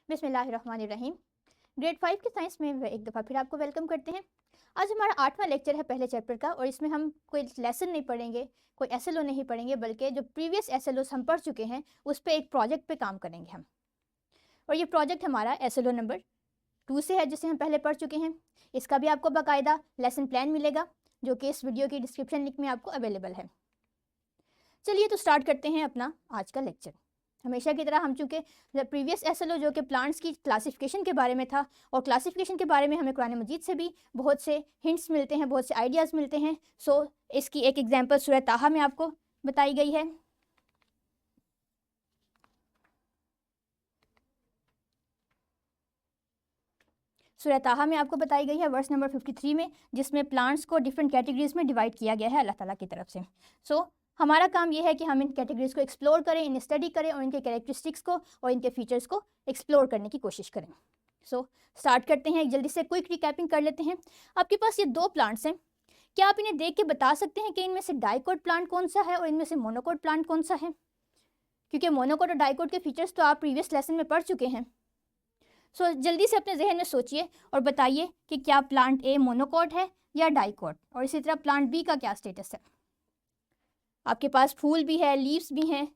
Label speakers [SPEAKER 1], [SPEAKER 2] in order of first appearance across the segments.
[SPEAKER 1] बिस्मिल्लाहिर्रहमानिर्रहीम। ग्रेड 5 की साइंस में एक दफ़ा फिर आपको वेलकम करते हैं। आज हमारा 8वां लेक्चर है पहले चैप्टर का, और इसमें हम कोई लेसन नहीं पढ़ेंगे, कोई एसएलओ नहीं पढ़ेंगे, बल्कि जो प्रीवियस एसएलओ हम पढ़ चुके हैं उस पर एक प्रोजेक्ट पे काम करेंगे हम। और ये प्रोजेक्ट हमारा एसएलओ नंबर 2 से है, जिसे हम पहले पढ़ चुके हैं। इसका भी आपको बाकायदा लेसन प्लान मिलेगा, जो कि इस वीडियो की डिस्क्रिप्शन लिंक में आपको अवेलेबल है। चलिए तो स्टार्ट करते हैं अपना आज का लेक्चर। हमेशा की तरह हम चूँकि प्रीवियस एसएलओ जो कि प्लांट्स की क्लासिफिकेशन के बारे में था, और क्लासिफिकेशन के बारे में हमें कुरान मजीद से भी बहुत से हिंट्स मिलते हैं, बहुत से आइडियाज़ मिलते हैं। सो इसकी एक एग्जांपल सूरह ताहा में आपको बताई गई है। सूरह ताहा में आपको बताई गई है वर्स नंबर 53 में, जिसमें प्लांट्स को डिफरेंट कैटेगरीज में डिवाइड किया गया है अल्लाह ताला की तरफ से। सो हमारा काम यह है कि हम इन कैटेगरीज को एक्सप्लोर करें, इन्हें स्टडी करें और इनके कैरेक्टरिस्टिक्स को और इनके फीचर्स को एक्सप्लोर करने की कोशिश करें। सो स्टार्ट करते हैं। जल्दी से क्विक रिकैपिंग कर लेते हैं। आपके पास ये 2 प्लांट्स हैं। क्या आप इन्हें देख के बता सकते हैं कि इनमें से डाइकोट प्लांट कौन सा है और इनमें से मोनोकोट प्लांट कौन सा है? क्योंकि मोनोकोट और डाइकोट के फीचर्स तो आप प्रीवियस लेसन में पढ़ चुके हैं। सो जल्दी से अपने जहन में सोचिए और बताइए कि क्या प्लांट ए मोनोकोट है या डाइकोट, और इसी तरह प्लांट बी का क्या स्टेटस है। आपके पास फूल भी है, लीव्स भी हैं,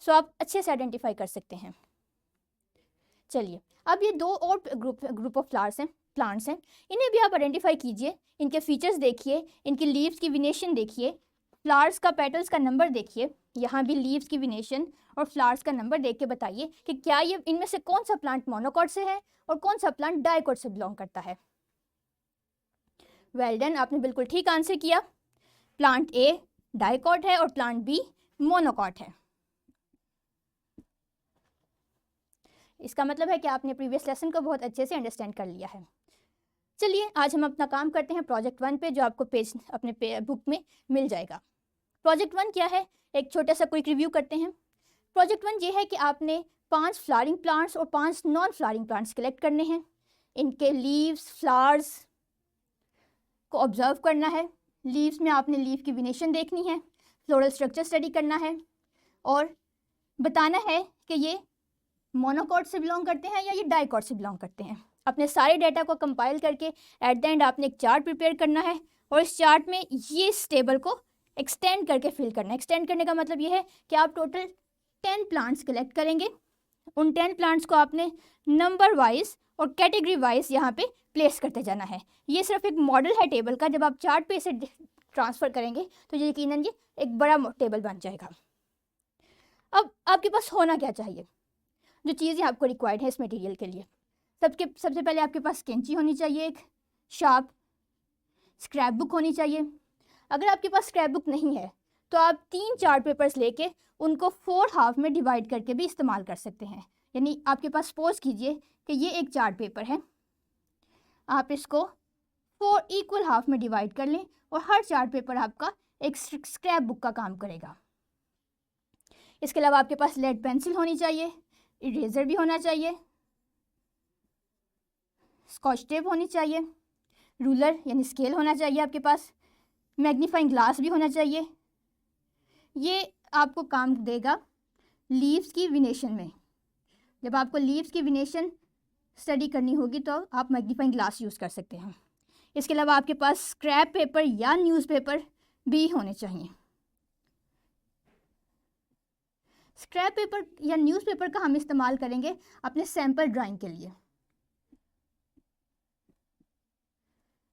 [SPEAKER 1] सो आप अच्छे से आइडेंटिफाई कर सकते हैं। चलिए, अब ये 2 और ग्रुप ऑफ फ्लावर्स हैं, प्लांट्स हैं, इन्हें भी आप आइडेंटिफाई कीजिए। इनके फीचर्स देखिए, इनकी लीव्स की विनेशन देखिए, फ्लावर्स का पेटल्स का नंबर देखिए। यहाँ भी लीव्स की विनेशन और फ्लावर्स का नंबर देख के बताइए कि क्या ये इनमें से कौन सा प्लांट मोनोकोट से है और कौन सा प्लांट डाइकोट से बिलोंग करता है। वेल डन, आपने बिल्कुल ठीक आंसर किया। प्लांट ए डाइकोट है और प्लांट बी मोनोकोट है। इसका मतलब है कि आपने प्रीवियस लेसन को बहुत अच्छे से अंडरस्टैंड कर लिया है। चलिए, आज हम अपना काम करते हैं प्रोजेक्ट 1 पे, जो आपको पेज अपने बुक में मिल जाएगा। प्रोजेक्ट 1 क्या है, एक छोटा सा क्विक रिव्यू करते हैं। प्रोजेक्ट 1 ये है कि आपने 5 फ्लावरिंग प्लांट्स और 5 नॉन फ्लावरिंग प्लांट्स कलेक्ट करने हैं। इनके लीव्स, फ्लावर्स को ऑब्जर्व करना है। लीव्स में आपने लीव की विनेशन देखनी है, फ्लोरल स्ट्रक्चर स्टडी करना है, और बताना है कि ये मोनोकोट से बिलोंग करते हैं या ये डाइकोट से बिलोंग करते हैं। अपने सारे डाटा को कंपाइल करके एट द एंड आपने एक चार्ट प्रिपेयर करना है, और इस चार्ट में ये इस टेबल को एक्सटेंड करके फिल करना है। एक्सटेंड करने का मतलब ये है कि आप टोटल 10 प्लांट्स कलेक्ट करेंगे। उन 10 प्लांट्स को आपने नंबर वाइज और कैटेगरी वाइज यहाँ पे प्लेस करते जाना है। ये सिर्फ एक मॉडल है टेबल का। जब आप चार्ट पे इसे ट्रांसफ़र करेंगे तो यकीनन ये एक बड़ा टेबल बन जाएगा। अब आपके पास होना क्या चाहिए, जो चीज़ें आपको रिक्वायर्ड है इस मटेरियल के लिए। सबसे पहले आपके पास कैंची होनी चाहिए, एक शार्प स्क्रैप बुक होनी चाहिए। अगर आपके पास स्क्रैप बुक नहीं है तो आप 3 चार्ट पेपर्स लेके उनको 4 हाफ में डिवाइड करके भी इस्तेमाल कर सकते हैं। यानी आपके पास सपोज कीजिए कि ये एक चार्ट पेपर है, आप इसको 4 इक्वल हाफ में डिवाइड कर लें और हर चार्ट पेपर आपका एक स्क्रैप बुक का काम करेगा। इसके अलावा आपके पास लेड पेंसिल होनी चाहिए, इरेजर भी होना चाहिए, स्कॉच टेप होनी चाहिए, रूलर यानी स्केल होना चाहिए आपके पास, मैग्नीफाइंग ग्लास भी होना चाहिए। ये आपको काम देगा लीव्स की विनेशन में। जब आपको लीव्स की विनेशन स्टडी करनी होगी तो आप मैग्नीफाइंग ग्लास यूज़ कर सकते हैं। इसके अलावा आपके पास स्क्रैप पेपर या न्यूज़पेपर भी होने चाहिए। स्क्रैप पेपर या न्यूज़पेपर का हम इस्तेमाल करेंगे अपने सैंपल ड्राइंग के लिए।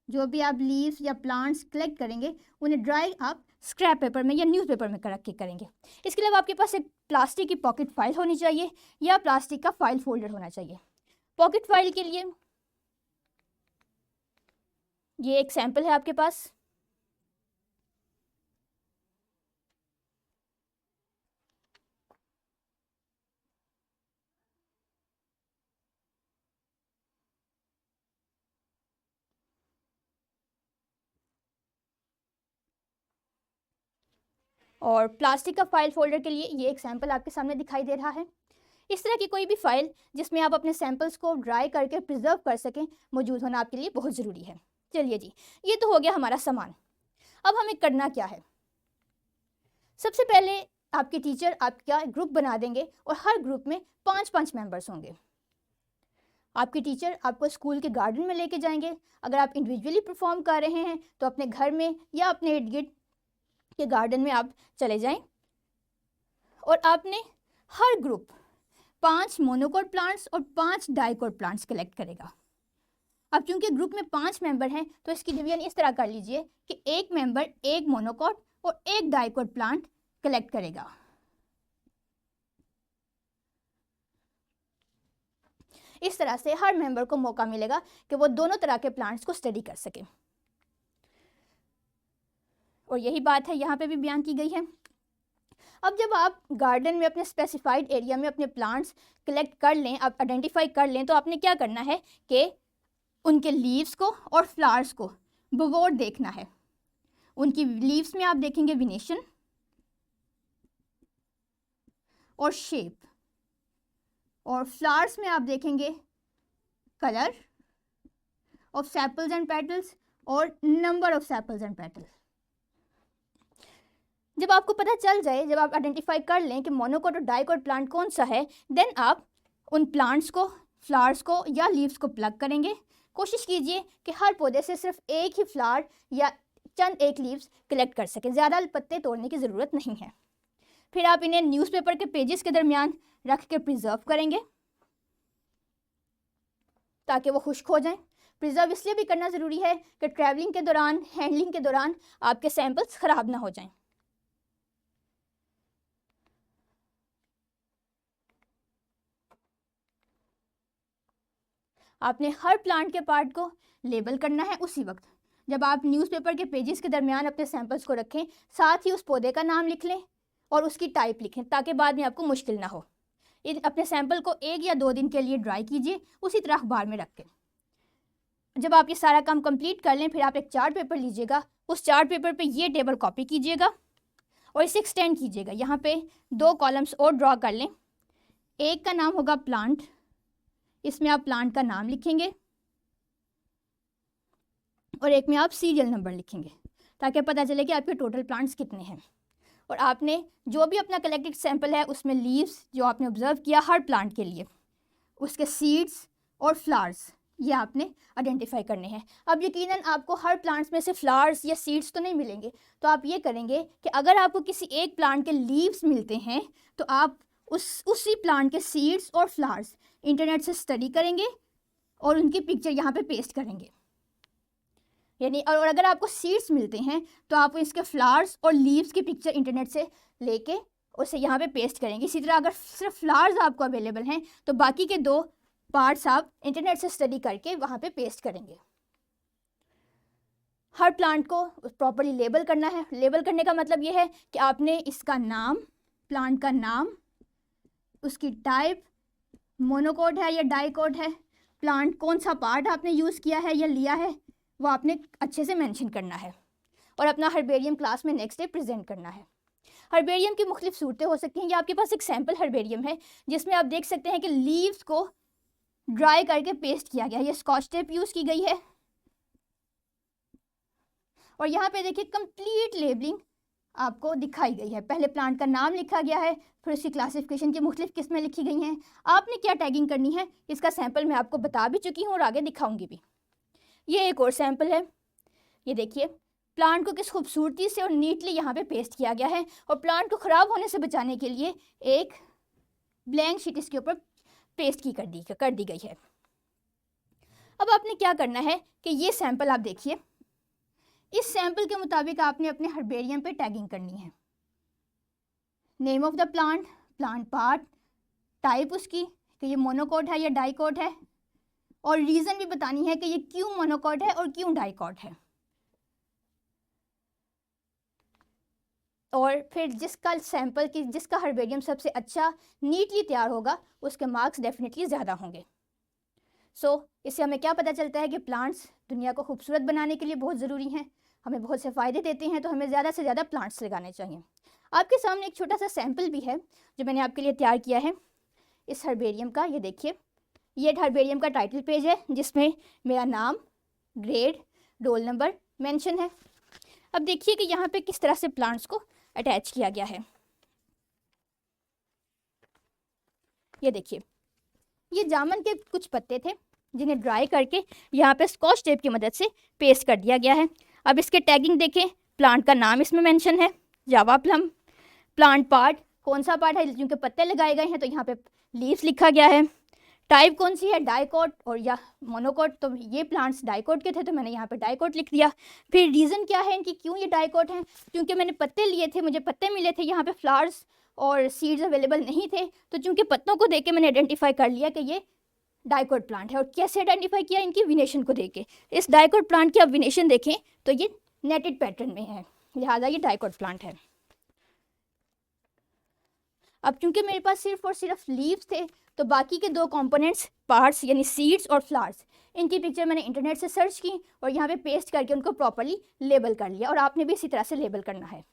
[SPEAKER 1] जो भी आप लीव्स या प्लांट्स कलेक्ट करेंगे उन्हें ड्राई आप स्क्रैप पेपर में या न्यूज़पेपर में रख के करेंगे। इसके अलावा आपके पास एक प्लास्टिक की पॉकेट फाइल होनी चाहिए या प्लास्टिक का फाइल फोल्डर होना चाहिए। पॉकेट फाइल के लिए ये एक सैंपल है आपके पास। और प्लास्टिक का फाइल फोल्डर के लिए ये एक सैंपल आपके सामने दिखाई दे रहा है। इस तरह की कोई भी फाइल जिसमें आप अपने सैंपल्स को ड्राई करके प्रिजर्व कर सकें, मौजूद होना आपके लिए बहुत ज़रूरी है। चलिए जी, ये तो हो गया हमारा सामान। अब हमें करना क्या है। सबसे पहले आपके टीचर आपका ग्रुप बना देंगे और हर ग्रुप में 5-5 मेंबर्स होंगे। आपकी टीचर आपको स्कूल के गार्डन में लेके जाएंगे। अगर आप इंडिविजुअली परफॉर्म कर रहे हैं तो अपने घर में या अपने इर्द गिर्द के गार्डन में आप चले जाएं। और आपने हर ग्रुप 5 मोनोकोट प्लांट्स और 5 डाइकोट प्लांट्स कलेक्ट करेगा। अब क्योंकि ग्रुप में 5 मेंबर हैं तो इसकी डिवीजन इस तरह कर लीजिए कि एक मेंबर एक मोनोकोट और एक डाइकोट प्लांट कलेक्ट करेगा। इस तरह से हर मेंबर को मौका मिलेगा कि वो दोनों तरह के प्लांट्स को स्टडी कर सके। और यही बात है यहाँ पे भी बयान की गई है। अब जब आप गार्डन में अपने स्पेसिफाइड एरिया में अपने प्लांट्स कलेक्ट कर लें, आप आइडेंटिफाई कर लें, तो आपने क्या करना है कि उनके लीव्स को और फ्लावर्स को बगौर देखना है। उनकी लीव्स में आप देखेंगे विनेशन और शेप, और फ्लावर्स में आप देखेंगे colour of sepals and petals और number of sepals and petals. जब आपको पता चल जाए, जब आप आइडेंटिफाई कर लें कि मोनोकोट और डाइकोट प्लांट कौन सा है, देन आप उन प्लांट्स को, फ्लावर्स को या लीव्स को प्लग करेंगे। कोशिश कीजिए कि हर पौधे से सिर्फ एक ही फ्लावर या चंद एक लीव्स कलेक्ट कर सकें, ज़्यादा पत्ते तोड़ने की ज़रूरत नहीं है। फिर आप इन्हें न्यूज़पेपर के पेजेस के दरमियान रख के प्रिजर्व करेंगे ताकि वो खुश्क हो जाएं। प्रिजर्व इसलिए भी करना ज़रूरी है कि ट्रैवलिंग के दौरान, हैंडलिंग के दौरान आपके सैंपल्स ख़राब ना हो जाएं। आपने हर प्लांट के पार्ट को लेबल करना है उसी वक्त जब आप न्यूज़पेपर के पेजेस के दरमियान अपने सैंपल्स को रखें। साथ ही उस पौधे का नाम लिख लें और उसकी टाइप लिखें ताकि बाद में आपको मुश्किल ना हो। अपने सैंपल को 1 या 2 दिन के लिए ड्राई कीजिए, उसी तरह अखबार में रख के। जब आप ये सारा काम कंप्लीट कर लें, फिर आप एक चार्ट पेपर लीजिएगा। उस चार्ट पेपर पे ये टेबल कॉपी कीजिएगा और इसे एक्सटेंड कीजिएगा। यहाँ पे 2 कॉलम्स और ड्रॉ कर लें। एक का नाम होगा प्लांट, इसमें आप प्लांट का नाम लिखेंगे, और एक में आप सीरियल नंबर लिखेंगे ताकि पता चले कि आपके टोटल प्लांट्स कितने हैं। और आपने जो भी अपना कलेक्टेड सैंपल है उसमें लीव्स जो आपने ऑब्जर्व किया हर प्लांट के लिए, उसके सीड्स और फ्लावर्स ये आपने आइडेंटिफाई करने हैं। अब यकीनन आपको हर प्लांट्स में से फ्लावर्स या सीड्स तो नहीं मिलेंगे, तो आप ये करेंगे कि अगर आपको किसी एक प्लांट के लीव्स मिलते हैं तो आप उसी प्लांट के सीड्स और फ्लावर्स इंटरनेट से स्टडी करेंगे और उनकी पिक्चर यहाँ पे पेस्ट करेंगे। यानी और अगर आपको सीड्स मिलते हैं तो आप इसके फ्लावर्स और लीव्स की पिक्चर इंटरनेट से लेके उसे यहाँ पे पेस्ट करेंगे। इसी तरह अगर सिर्फ फ्लावर्स आपको अवेलेबल हैं तो बाकी के 2 पार्ट्स आप इंटरनेट से स्टडी करके वहाँ पे पेस्ट करेंगे। हर प्लांट को प्रॉपर्ली लेबल करना है। लेबल करने का मतलब ये है कि आपने इसका नाम, प्लांट का नाम, उसकी टाइप, मोनोकोट है या डाइकोट है, प्लांट कौन सा पार्ट आपने यूज़ किया है या लिया है, वो आपने अच्छे से मेंशन करना है और अपना हर्बेरियम क्लास में नेक्स्ट डे प्रेजेंट करना है। हर्बेरियम की मुख्तलिफ सूरतें हो सकती हैं। या आपके पास एक सैम्पल हर्बेरियम है जिसमें आप देख सकते हैं कि लीव्स को ड्राई करके पेस्ट किया गया है। ये स्कॉच टेप यूज़ की गई है और यहाँ पे देखिए कंप्लीट लेबलिंग आपको दिखाई गई है। पहले प्लांट का नाम लिखा गया है, फिर उसकी क्लासिफिकेशन की मुख्तलिफ किस्में लिखी गई हैं। आपने क्या टैगिंग करनी है इसका सैंपल मैं आपको बता भी चुकी हूँ और आगे दिखाऊंगी भी। ये एक और सैंपल है। ये देखिए प्लांट को किस खूबसूरती से और नीटली यहाँ पे पेस्ट किया गया है और प्लांट को ख़राब होने से बचाने के लिए एक ब्लैंक शीट इसके ऊपर पेस्ट की कर दी गई है। अब आपने क्या करना है कि ये सैंपल आप देखिए, इस सैंपल के मुताबिक आपने अपने हर्बेरियम पे टैगिंग करनी है। Name of the plant, plant part, type उसकी कि ये मोनोकोट है या डाइकोट है, और रीज़न भी बतानी है कि ये क्यों मोनोकोट है और क्यों डाइकोट है। और फिर जिसका हर्बेरियम सबसे अच्छा नीटली तैयार होगा उसके मार्क्स डेफिनेटली ज़्यादा होंगे। इससे हमें क्या पता चलता है कि प्लांट्स दुनिया को खूबसूरत बनाने के लिए बहुत ज़रूरी हैं, हमें बहुत से फ़ायदे देते हैं, तो हमें ज़्यादा से ज़्यादा प्लांट्स लगाने चाहिए। आपके सामने एक छोटा सा सैंपल भी है जो मैंने आपके लिए तैयार किया है इस हर्बेरियम का। ये देखिए, ये हर्बेरियम का टाइटल पेज है जिसमें मेरा नाम, ग्रेड, रोल नंबर मेंशन है। अब देखिए कि यहाँ पे किस तरह से प्लांट्स को अटैच किया गया है। ये देखिए, ये जामुन के कुछ पत्ते थे जिन्हें ड्राई करके यहाँ पे स्कॉच टेप की मदद से पेस्ट कर दिया गया है। अब इसके टैगिंग देखें, प्लांट का नाम इसमें मेंशन है, जावा प्लम। प्लांट पार्ट, कौन सा पार्ट है जिनके पत्ते लगाए गए हैं, तो यहाँ पे लीव्स लिखा गया है। टाइप कौन सी है, डाइकोट और या मोनोकोट, तो ये प्लांट्स डाइकोट के थे तो मैंने यहाँ पे डाइकोट लिख दिया। फिर रीज़न क्या है इनकी, क्यों ये डाइकोट हैं, क्योंकि मैंने पत्ते लिए थे, मुझे पत्ते मिले थे, यहाँ पे फ्लावर्स और सीड्स अवेलेबल नहीं थे, तो चूँकि पत्तों को देख के मैंने आइडेंटिफाई कर लिया कि ये डाइकोट प्लांट है। और कैसे आइडेंटिफाई किया, इनकी विनेशन को देख के। इस डाइकोट प्लांट की आप विनेशन देखें तो ये नेटेड पैटर्न में है, लिहाजा ये डाइकोट प्लांट है। अब चूंकि मेरे पास सिर्फ और सिर्फ लीव्स थे, तो बाकी के 2 कंपोनेंट्स, पार्ट्स यानी सीड्स और फ्लावर्स, इनकी पिक्चर मैंने इंटरनेट से सर्च की और यहाँ पे पेस्ट करके उनको प्रॉपर्ली लेबल कर लिया। और आपने भी इसी तरह से लेबल करना है।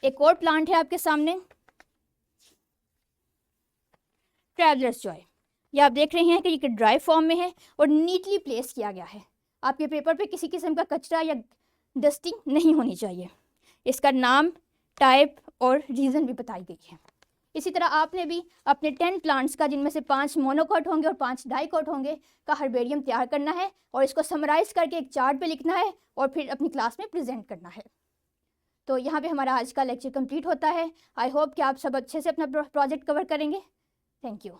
[SPEAKER 1] एक और प्लांट है आपके सामने, ट्रैवलर्स जॉय। ये आप देख रहे हैं कि ये ड्राई फॉर्म में है और नीटली प्लेस किया गया है। आपके पेपर पे किसी किस्म का कचरा या डस्टिंग नहीं होनी चाहिए। इसका नाम, टाइप और रीज़न भी बताई गई है। इसी तरह आपने भी अपने 10 प्लांट्स का, जिनमें से 5 मोनोकोट होंगे और 5 डाइकोट होंगे, का हर्बेरियम तैयार करना है और इसको समराइज़ करके एक चार्ट पे लिखना है और फिर अपनी क्लास में प्रेजेंट करना है। तो यहाँ पे हमारा आज का लेक्चर कंप्लीट होता है। आई होप कि आप सब अच्छे से अपना प्रोजेक्ट कवर करेंगे। Thank you.